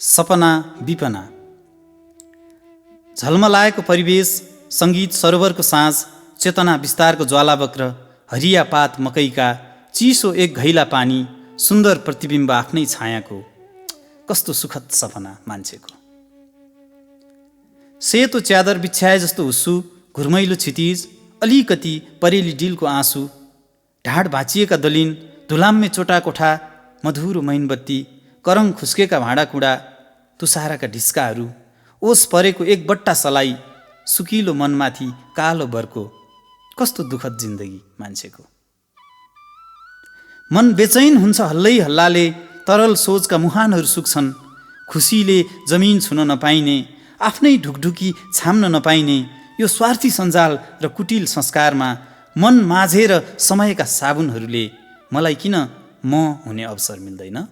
सपना बिपना। झलमलाएको परिवेश, सङ्गीत सरोवरको साँझ, चेतना विस्तारको ज्वालावक्र, हरिया पात मकैका, चिसो एक घैला पानी, सुन्दर प्रतिबिम्ब आफ्नै छायाको। कस्तो सुखद सपना मान्छेको। सेतो च्यादर बिछ्याए जस्तो हुस्सु, घुर्मैलो क्षितिज, अलिकति परेली डिलको आँसु, ढाड भाँचिएका दलिन, धुलाम्मे चोटा कोठा, मधुरो मैनबत्ती, करङ खुस्केका भाँडाकुँडा, तुसाराका ढिस्काहरू, ओस परेको एक बट्टा सलाई, सुकिलो मनमाथि कालो बर्को। कस्तो दुःखद जिन्दगी मान्छेको। मन बेचैन हुन्छ हल्लै हल्लाले, तरल सोचका मुहानहरू सुक्छन्, खुसीले जमिन छुन नपाइने, आफ्नै ढुकढुकी छाम्न नपाइने यो स्वार्थी सञ्जाल र कुटिल संस्कारमा मन माझेर समयका साबुनहरूले मलाई किन म हुने अवसर मिल्दैन।